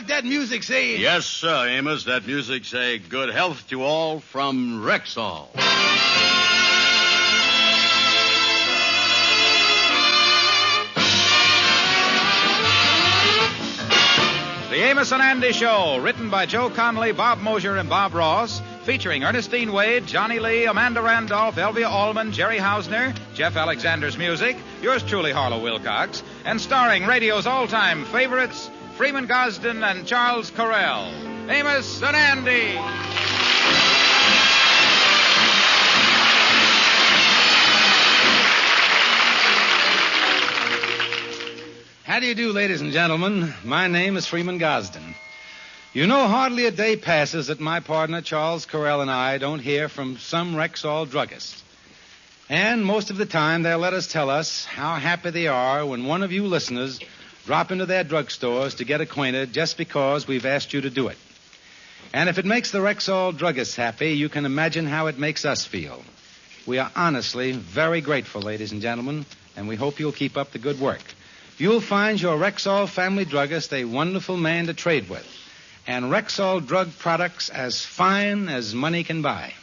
what that music say? Yes, sir, Amos. That music say good health to all from Rexall. The Amos and Andy Show, written by Joe Connolly, Bob Mosier, and Bob Ross, featuring Ernestine Wade, Johnny Lee, Amanda Randolph, Elvia Allman, Jerry Hausner, Jeff Alexander's music, yours truly, Harlow Wilcox, and starring radio's all-time favorites, Freeman, Gosden, and Charles Correll. Amos and Andy. How do you do, ladies and gentlemen? My name is Freeman Gosden. You know, hardly a day passes that my partner, Charles Correll, and I don't hear from some Rexall druggist. And most of the time, they'll let us tell us how happy they are when one of you listeners drop into their drugstores to get acquainted just because we've asked you to do it. And if it makes the Rexall druggists happy, you can imagine how it makes us feel. We are honestly very grateful, ladies and gentlemen, and we hope you'll keep up the good work. You'll find your Rexall family druggist a wonderful man to trade with, and Rexall drug products as fine as money can buy.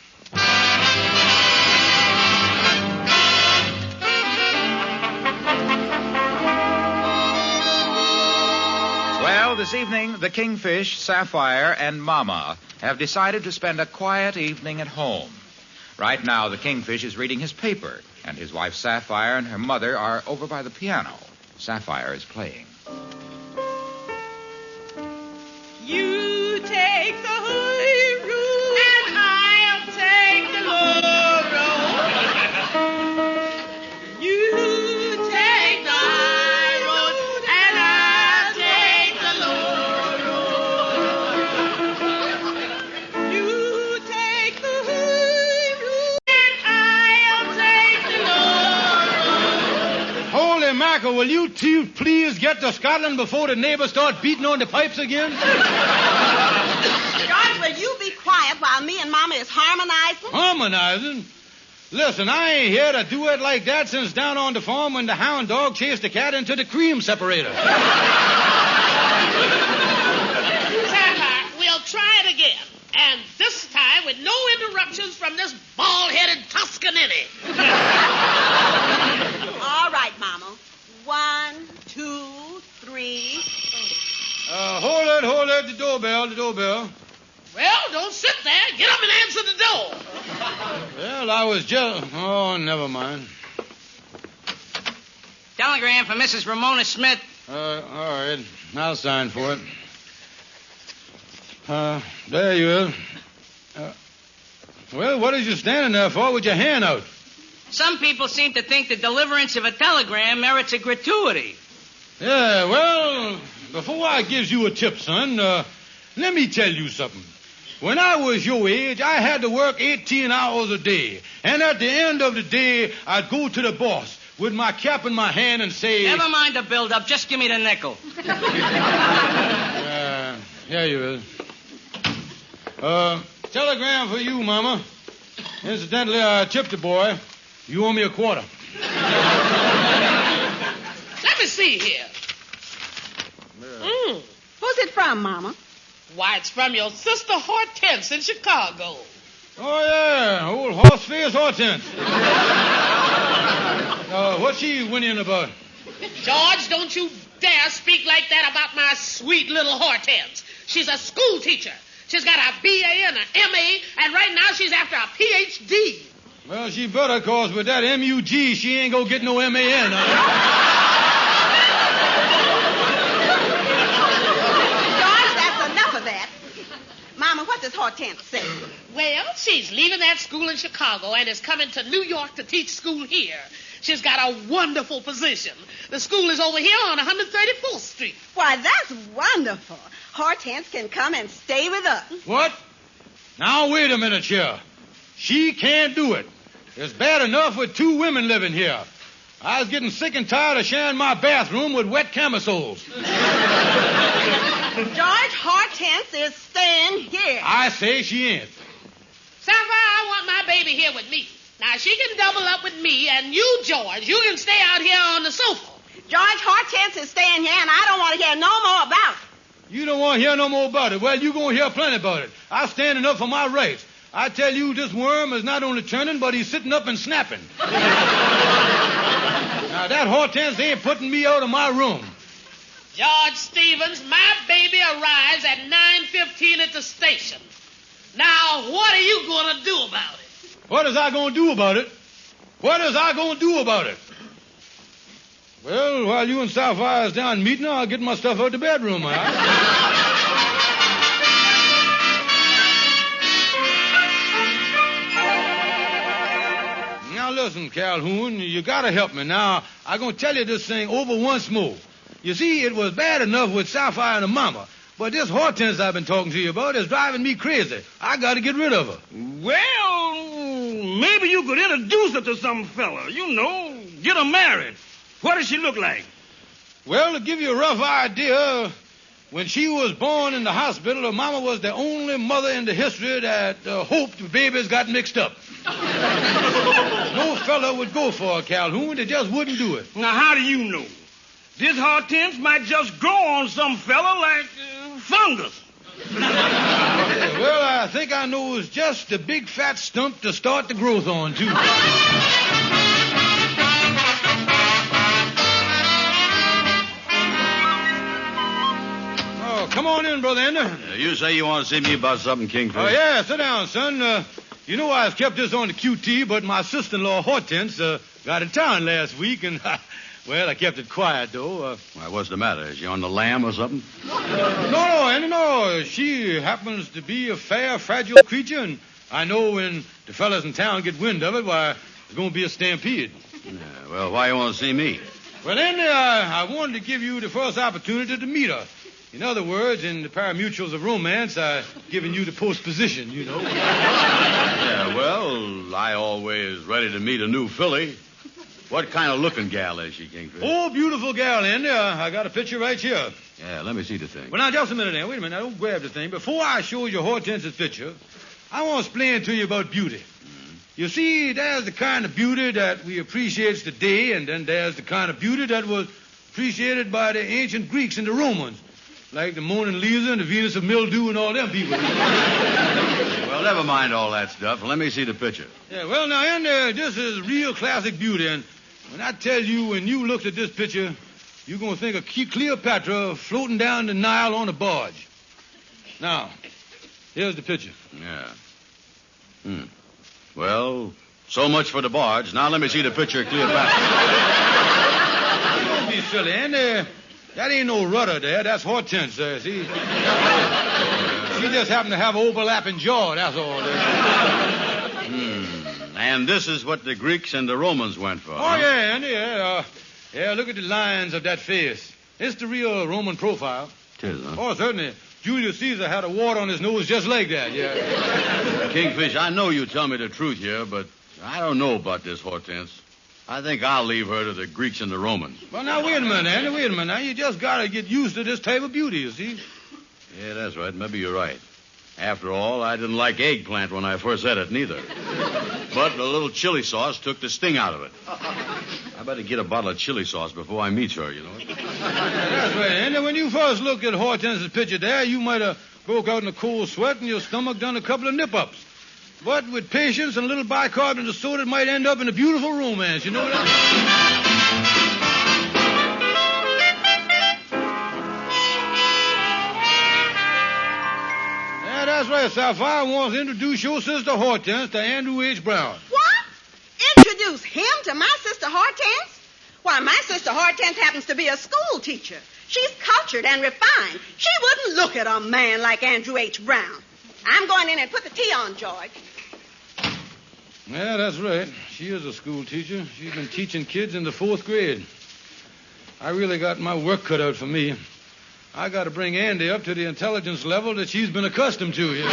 Well, this evening, the Kingfish, Sapphire, and Mama have decided to spend a quiet evening at home. Right now, the Kingfish is reading his paper, and his wife Sapphire and her mother are over by the piano. Sapphire is playing. You take the high road, and I'll take the low road. You take the high road, and I'll take the low road. You take the high road, and I'll take the low road. Holy mackerel, will you two please get to Scotland before the neighbors start beating on the pipes again? George, will you be quiet while me and Mama is harmonizing? Harmonizing? Listen, I ain't here to do it like that since down on the farm when the hound dog chased the cat into the cream separator. Sapphire, we'll try it again. And this time with no interruptions from this bald-headed Toscanini. All right, Mama. 1, 2, 3. Hold it, the doorbell. Well, don't sit there. Get up and answer the door. Well, I was just... Oh, never mind. Telegram for Mrs. Ramona Smith. All right. I'll sign for it. There you are. Well, what are you standing there for with your hand out? Some people seem to think the deliverance of a telegram merits a gratuity. Yeah, well, before I gives you a tip, son, let me tell you something. When I was your age, I had to work 18 hours a day. And at the end of the day, I'd go to the boss with my cap in my hand and say... Never mind the build-up. Just give me the nickel. Here you is. Telegram for you, Mama. Incidentally, I tipped the boy. You owe me a quarter. Let me see here. Who's it from, Mama? Why, it's from your sister Hortense in Chicago. Oh, yeah, old horse-faced Hortense. What's she whinnying about? George, don't you dare speak like that about my sweet little Hortense. She's a school teacher. She's got a B.A. and an M.A., and right now she's after a Ph.D. Well, she better, cause with that M.U.G., she ain't gonna get no M.A.N. George, that's enough of that. Mama, what does Hortense say? Well, she's leaving that school in Chicago and is coming to New York to teach school here. She's got a wonderful position. The school is over here on 134th Street. Why, that's wonderful. Hortense can come and stay with us. What? Now, wait a minute here. She can't do it. It's bad enough with 2 women living here. I was getting sick and tired of sharing my bathroom with wet camisoles. George, Hortense is staying here. I say she ain't. Sapphire, I want my baby here with me. Now, she can double up with me, and you, George, you can stay out here on the sofa. George, Hortense is staying here, and I don't want to hear no more about it. You don't want to hear no more about it. Well, you going to hear plenty about it. I'm standing up for my rights. I tell you, this worm is not only turning, but he's sitting up and snapping. Now, that Hortense ain't putting me out of my room. George Stevens, my baby arrives at 9:15 at the station. Now, what are you going to do about it? What is I going to do about it? What is I going to do about it? Well, while you and Sapphires down meeting, I'll get my stuff out the bedroom, all right? Now, listen, Calhoun, you got to help me. Now, I'm going to tell you this thing over once more. You see, it was bad enough with Sapphire and her mama, but this Hortense I've been talking to you about is driving me crazy. I got to get rid of her. Well, maybe you could introduce her to some fella. You know, get her married. What does she look like? Well, to give you a rough idea, when she was born in the hospital, her mama was the only mother in the history that hoped the babies got mixed up. No fella would go for her, Calhoun. They just wouldn't do it. Now, how do you know? This Hortense might just grow on some fella like fungus. Yeah, well, I think I know it's just a big fat stump to start the growth on, too. Come on in, Brother Ender. You say you want to see me about something, Kingfish? Oh, yeah, sit down, son. You know I've kept this on the QT, but my sister-in-law, Hortense, got in town last week, and, well, I kept it quiet, though. Why, what's the matter? Is she on the lam or something? No, Ender, no. She happens to be a fair, fragile creature, and I know when the fellas in town get wind of it, why, there's going to be a stampede. Yeah, well, why you want to see me? Well, Ender, I wanted to give you the first opportunity to meet her. In other words, in the paramutuals of romance, I've given you the postposition, you know. Yeah, well, I always ready to meet a new filly. What kind of looking gal is she, Kingfish? Oh, beautiful gal, Andy. I got a picture right here. Yeah, let me see the thing. Well, now, just a minute, Andy. Wait a minute. Now, don't grab the thing. Before I show you Hortense's picture, I want to explain to you about beauty. Mm-hmm. You see, there's the kind of beauty that we appreciate today, and then there's the kind of beauty that was appreciated by the ancient Greeks and the Romans. Like the Mona Lisa and the Venus of Mildew and all them people. Well, never mind all that stuff. Let me see the picture. Yeah, well, now, Andy, this is real classic beauty. And when I tell you, when you looked at this picture, you're going to think of Cleopatra floating down the Nile on a barge. Now, here's the picture. Yeah. Well, so much for the barge. Now let me see the picture of Cleopatra. Don't be silly, Andy. That ain't no rudder there. That's Hortense, see? She just happened to have an overlapping jaw, that's all. And this is what the Greeks and the Romans went for. Oh, yeah, Andy, yeah. Yeah, look at the lines of that face. It's the real Roman profile. It is, huh? Oh, certainly. Julius Caesar had a wart on his nose just like that, yeah. Kingfish, I know you tell me the truth here, but I don't know about this Hortense. I think I'll leave her to the Greeks and the Romans. Well, now, wait a minute, Andy, wait a minute. Now, you just got to get used to this type of beauty, you see. Yeah, that's right. Maybe you're right. After all, I didn't like eggplant when I first had it, neither. But a little chili sauce took the sting out of it. I better get a bottle of chili sauce before I meet her, you know. That's right, Andy. When you first looked at Hortense's picture there, you might have broke out in a cold sweat and your stomach done a couple of nip-ups. But with patience and a little bicarbonate of soda, it might end up in a beautiful romance. You know that? Yeah, that's right, Sapphire. I want to introduce your sister Hortense to Andrew H. Brown. What? Introduce him to my sister Hortense? Why, my sister Hortense happens to be a school teacher. She's cultured and refined. She wouldn't look at a man like Andrew H. Brown. I'm going in and put the tea on, George. Yeah, that's right. She is a school teacher. She's been teaching kids in the 4th grade. I really got my work cut out for me. I got to bring Andy up to the intelligence level that she's been accustomed to here.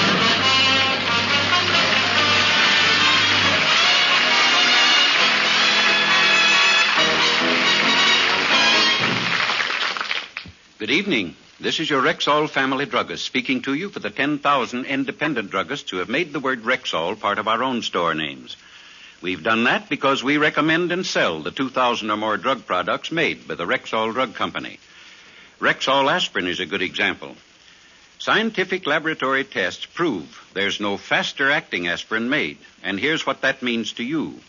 Good evening. This is your Rexall family druggist speaking to you for the 10,000 independent druggists who have made the word Rexall part of our own store names. We've done that because we recommend and sell the 2,000 or more drug products made by the Rexall Drug Company. Rexall aspirin is a good example. Scientific laboratory tests prove there's no faster-acting aspirin made. And here's what that means to you.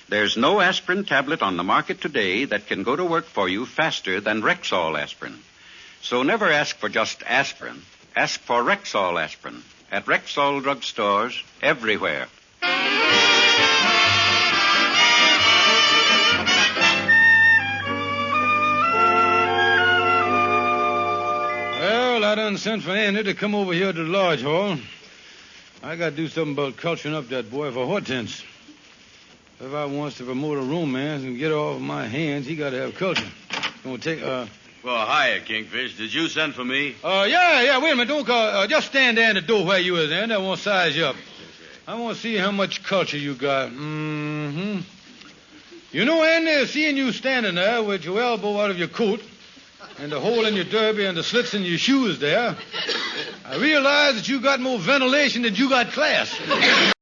There's no aspirin tablet on the market today that can go to work for you faster than Rexall aspirin. So never ask for just aspirin. Ask for Rexall aspirin at Rexall drugstores everywhere. Well, I done sent for Andy to come over here to the lodge hall. I got to do something about culturing up that boy for Hortense. If I wants to promote a romance and get her off of my hands, he got to have culture. It's going to take, Well, hiya, Kingfish. Did you send for me? Yeah, wait a minute. Don't call. Just stand there in the door where you is, Andy. I want to size you up. I want to see how much culture you got. Mm-hmm. You know, Andy, seeing you standing there with your elbow out of your coat and the hole in your derby and the slits in your shoes there, I realize that you got more ventilation than you got class.